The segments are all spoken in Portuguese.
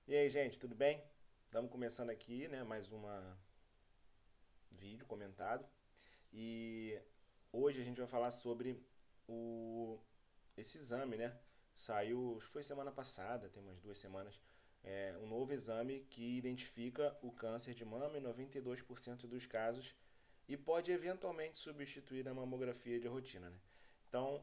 E aí, gente, tudo bem? Estamos começando aqui, né, mais uma vídeo comentado. E hoje a gente vai falar sobre o esse exame, né? Saiu, acho que foi semana passada, tem umas 2 semanas, um novo exame que identifica o câncer de mama em 92% dos casos e pode eventualmente substituir a mamografia de rotina, né? Então,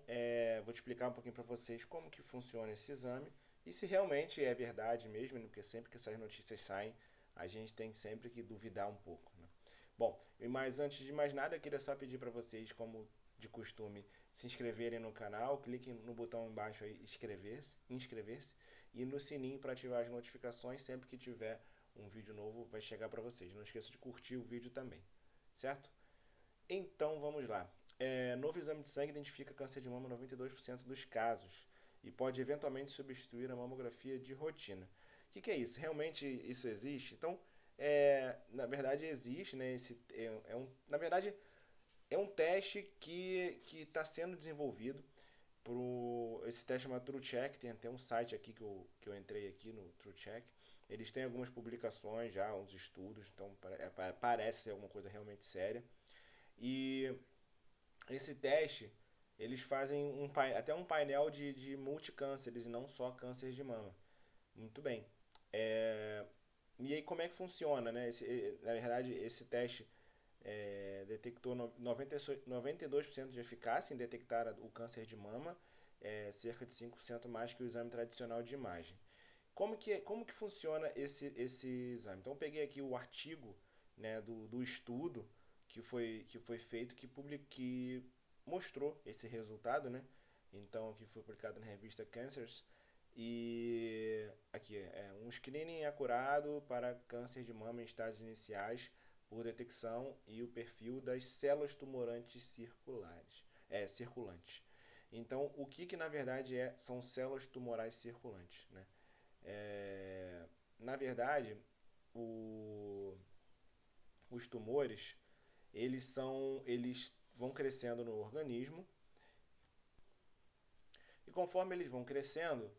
vou te explicar um pouquinho para vocês como que funciona esse exame e se realmente é verdade mesmo, né? Porque sempre que essas notícias saem, a gente tem sempre que duvidar um pouco, né? Bom, mas antes de mais nada, eu queria só pedir para vocês, como de costume, se inscreverem no canal, cliquem no botão embaixo aí, inscrever-se e no sininho para ativar as notificações sempre que tiver um vídeo novo vai chegar para vocês. Não esqueça de curtir o vídeo também, certo? Então vamos lá. Novo exame de sangue identifica câncer de mama em 92% dos casos e pode eventualmente substituir a mamografia de rotina. O que é isso? Realmente isso existe? Então, na verdade existe, né? Na verdade, é um teste que está sendo desenvolvido. Esse teste chama TrueCheck, tem até um site aqui que eu entrei aqui no TrueCheck. Eles têm algumas publicações já, uns estudos, então parece ser alguma coisa realmente séria. E esse teste, eles fazem até um painel de multicânceres, e não só câncer de mama. Muito bem. É, e aí como é que funciona, né? Na verdade, esse teste detectou 92% de eficácia em detectar o câncer de mama, cerca de 5% mais que o exame tradicional de imagem. Como que funciona esse exame? Então eu peguei aqui o artigo, né, do estudo que foi feito, que mostrou esse resultado, né? Então que foi publicado na revista Cancers. E aqui um screening acurado para câncer de mama em estágios iniciais por detecção e o perfil das células tumorantes circulantes. Então, o que na verdade são células tumorais circulantes, né? É, Na verdade, o- os tumores eles vão crescendo no organismo e conforme eles vão crescendo,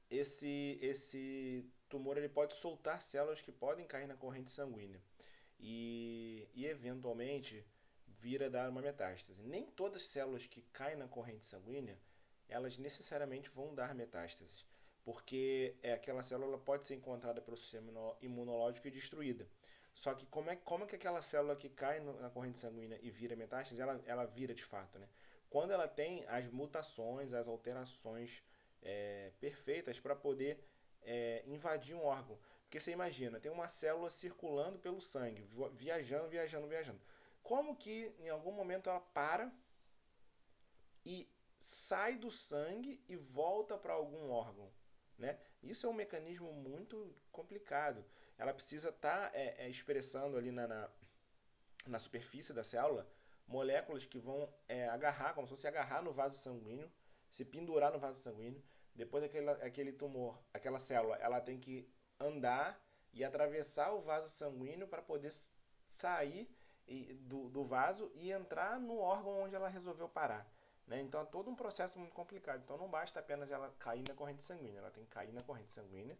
esse tumor ele pode soltar células que podem cair na corrente sanguínea e eventualmente vir a dar uma metástase. Nem todas as células que caem na corrente sanguínea elas necessariamente vão dar metástases, porque aquela célula pode ser encontrada pelo sistema imunológico e destruída. Só que como é que aquela célula que cai na corrente sanguínea e vira metástase, ela vira de fato, né? Quando ela tem as mutações, as alterações perfeitas para poder invadir um órgão. Porque você imagina, tem uma célula circulando pelo sangue, viajando, viajando, viajando. Como que em algum momento ela para e sai do sangue e volta para algum órgão? Né? Isso é um mecanismo muito complicado. Ela precisa estar expressando ali na superfície da célula moléculas que vão agarrar, como se fosse agarrar no vaso sanguíneo, se pendurar no vaso sanguíneo. Depois aquele tumor, aquela célula, ela tem que andar e atravessar o vaso sanguíneo para poder sair do vaso e entrar no órgão onde ela resolveu parar. Né? Então é todo um processo muito complicado. Então não basta apenas ela cair na corrente sanguínea, ela tem que cair na corrente sanguínea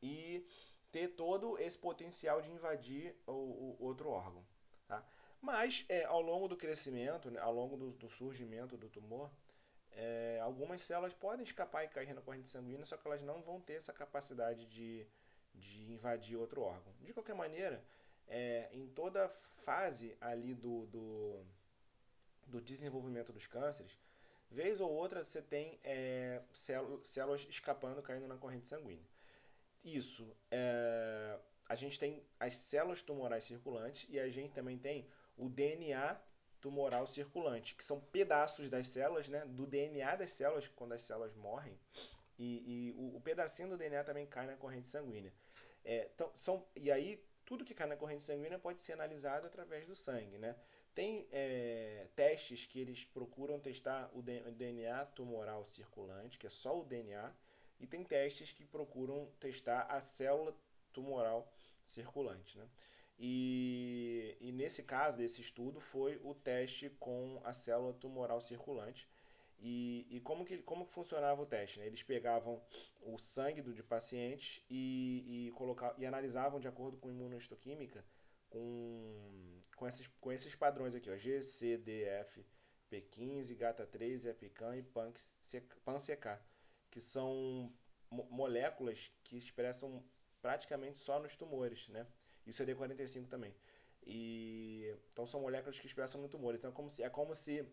e ter todo esse potencial de invadir o outro órgão. Tá? Mas ao longo do crescimento, né, ao longo do surgimento do tumor, algumas células podem escapar e cair na corrente sanguínea, só que elas não vão ter essa capacidade de invadir outro órgão. De qualquer maneira, em toda fase ali do desenvolvimento dos cânceres, vez ou outra você tem células escapando, caindo na corrente sanguínea. Isso. A gente tem as células tumorais circulantes e a gente também tem o DNA tumoral circulante, que são pedaços das células, né, do DNA das células quando as células morrem. E o pedacinho do DNA também cai na corrente sanguínea. E aí, tudo que cai na corrente sanguínea pode ser analisado através do sangue. Né? Tem testes que eles procuram testar o DNA tumoral circulante, que é só o DNA, e tem testes que procuram testar a célula tumoral circulante. Né? E nesse caso, desse estudo, foi o teste com a célula tumoral circulante. Como que funcionava o teste, né? Eles pegavam o sangue de pacientes e analisavam de acordo com imunohistoquímica com esses padrões aqui, ó, G, C, D, F, P15, GATA3, EpiCam e PAN-CK, que são moléculas que expressam praticamente só nos tumores, né? E o CD45 também. Então são moléculas que expressam no tumor. Então é como se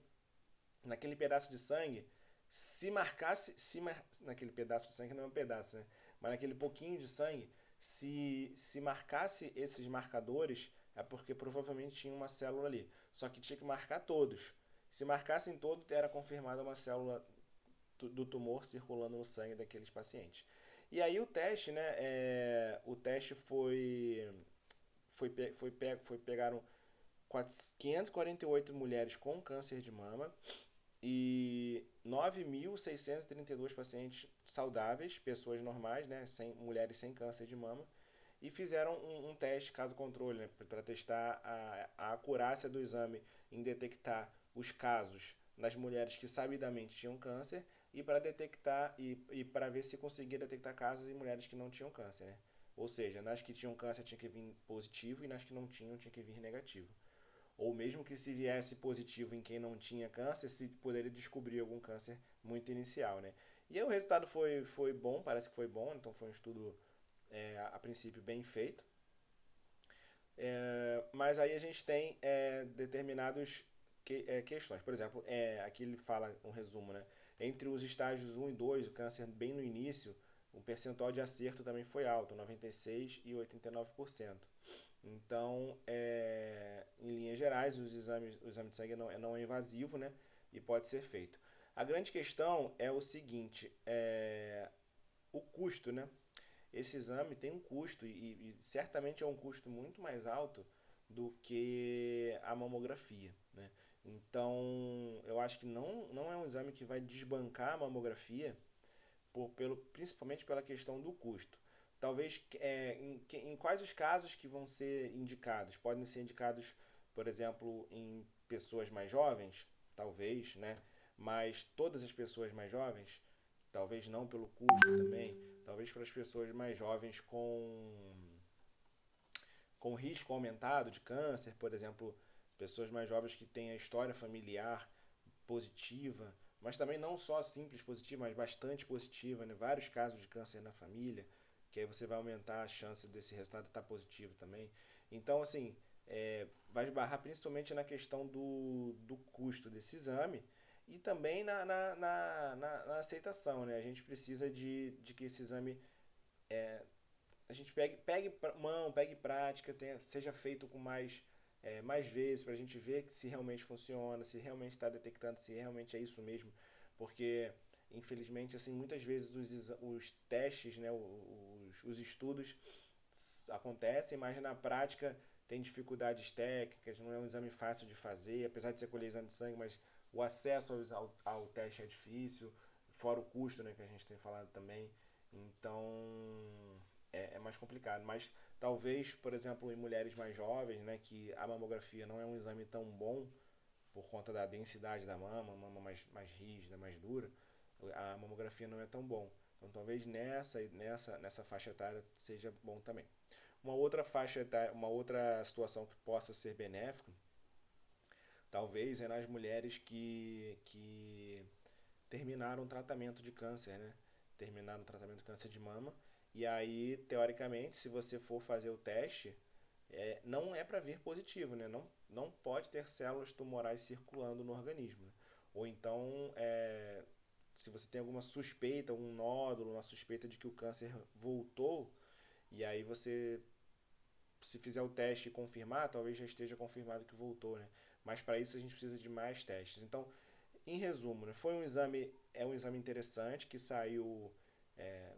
naquele pedaço de sangue, se marcasse, naquele pedaço de sangue não é um pedaço, né? Mas naquele pouquinho de sangue, se marcasse esses marcadores, é porque provavelmente tinha uma célula ali. Só que tinha que marcar todos. Se marcassem todos, era confirmada uma célula do tumor circulando no sangue daqueles pacientes. E aí o teste, né? O teste pegaram 548 mulheres com câncer de mama e 9.632 pacientes saudáveis, pessoas normais, né, mulheres sem câncer de mama, e fizeram um teste caso controle, né, para testar a acurácia do exame em detectar os casos nas mulheres que sabidamente tinham câncer e para detectar e para ver se conseguia detectar casos em mulheres que não tinham câncer, né? Ou seja, nas que tinham câncer tinha que vir positivo e nas que não tinham tinha que vir negativo. Ou mesmo que se viesse positivo em quem não tinha câncer, se poderia descobrir algum câncer muito inicial, né? E aí o resultado foi bom, parece que foi bom, então foi um estudo a princípio bem feito. Mas aí a gente tem determinados questões. Por exemplo, aqui ele fala um resumo, né? Entre os estágios 1 e 2, o câncer bem no início, o percentual de acerto também foi alto, 96% e 89%. Então, em linhas gerais, o exame de sangue não é invasivo, né? E pode ser feito. A grande questão é o seguinte, o custo, né? Esse exame tem um custo e certamente é um custo muito mais alto do que a mamografia, né? Então, eu acho que não é um exame que vai desbancar a mamografia, principalmente pela questão do custo. Talvez em quais os casos que vão ser indicados? Podem ser indicados, por exemplo, em pessoas mais jovens, talvez, né? Mas todas as pessoas mais jovens, talvez não pelo custo também, talvez para as pessoas mais jovens com risco aumentado de câncer, por exemplo, pessoas mais jovens que têm a história familiar positiva, mas também não só simples positiva, mas bastante positiva, né? Vários casos de câncer na família, que aí você vai aumentar a chance desse resultado estar positivo também. Então, assim, vai esbarrar principalmente na questão do custo desse exame e também na aceitação, né? A gente precisa de que esse exame a gente pegue mão, pegue prática, seja feito com mais vezes para a gente ver se realmente funciona, se realmente está detectando, se realmente é isso mesmo, porque infelizmente assim muitas vezes os testes, né, os estudos acontecem, mas na prática tem dificuldades técnicas, não é um exame fácil de fazer, apesar de você colher exame de sangue, mas o acesso ao teste é difícil, fora o custo, né, que a gente tem falado também. Então é mais complicado. Mas talvez, por exemplo, em mulheres mais jovens, né, que a mamografia não é um exame tão bom por conta da densidade da mama, mama mais rígida, mais dura, a mamografia não é tão bom. Então talvez nessa faixa etária seja bom também. Uma outra faixa etária, uma outra situação que possa ser benéfica, talvez é nas mulheres que terminaram o tratamento de câncer, né? Terminaram o tratamento de câncer de mama. E aí, teoricamente, se você for fazer o teste, não é para vir positivo, né? Não pode ter células tumorais circulando no organismo, né? Ou então, se você tem alguma suspeita, algum nódulo, uma suspeita de que o câncer voltou, e aí você, se fizer o teste e confirmar, talvez já esteja confirmado que voltou, né? Mas para isso a gente precisa de mais testes. Então, em resumo, né, é um exame interessante que saiu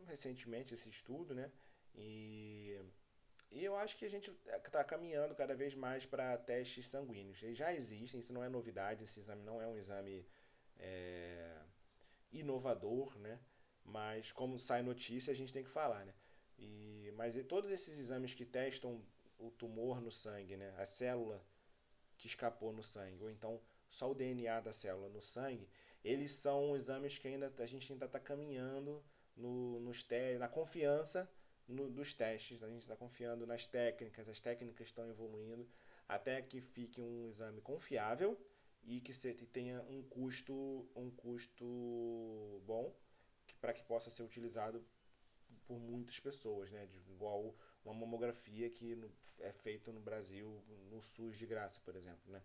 recentemente esse estudo, né? E, e eu acho que a gente está caminhando cada vez mais para testes sanguíneos. Eles já existem, isso não é novidade, esse exame não é um exame é, inovador, né? Mas como sai notícia, a gente tem que falar, né? Mas todos esses exames que testam o tumor no sangue, né? A célula que escapou no sangue, ou então só o DNA da célula no sangue, eles são exames que a gente ainda está caminhando na confiança dos testes, a gente está confiando nas técnicas, as técnicas estão evoluindo até que fique um exame confiável e que tenha um custo bom para que possa ser utilizado por muitas pessoas, né? Igual uma mamografia que é feita no Brasil, no SUS de graça, por exemplo, né?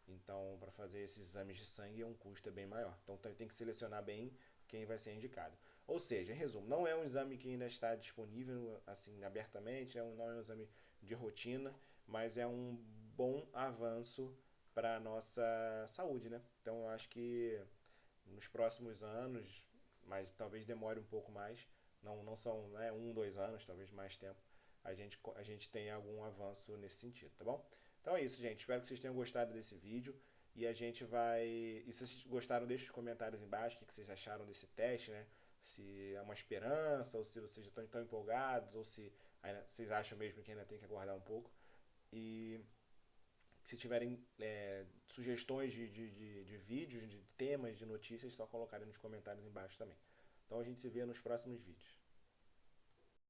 Então, para fazer esses exames de sangue, um custo é bem maior. Então, tem que selecionar bem quem vai ser indicado. Ou seja, em resumo, não é um exame que ainda está disponível assim abertamente, não é um exame de rotina, mas é um bom avanço para a nossa saúde, né? Então, eu acho que nos próximos anos, mas talvez demore um pouco mais, não são, né, 1, 2 anos, talvez mais tempo, a gente tenha algum avanço nesse sentido, tá bom? Então é isso, gente. Espero que vocês tenham gostado desse vídeo. E a gente vai. E se vocês gostaram, deixe os comentários embaixo o que vocês acharam desse teste, né? Se é uma esperança, ou se vocês estão tão empolgados, ou se vocês acham mesmo que ainda tem que aguardar um pouco. E se tiverem sugestões de vídeos, de temas, de notícias, só colocarem nos comentários embaixo também. Então a gente se vê nos próximos vídeos.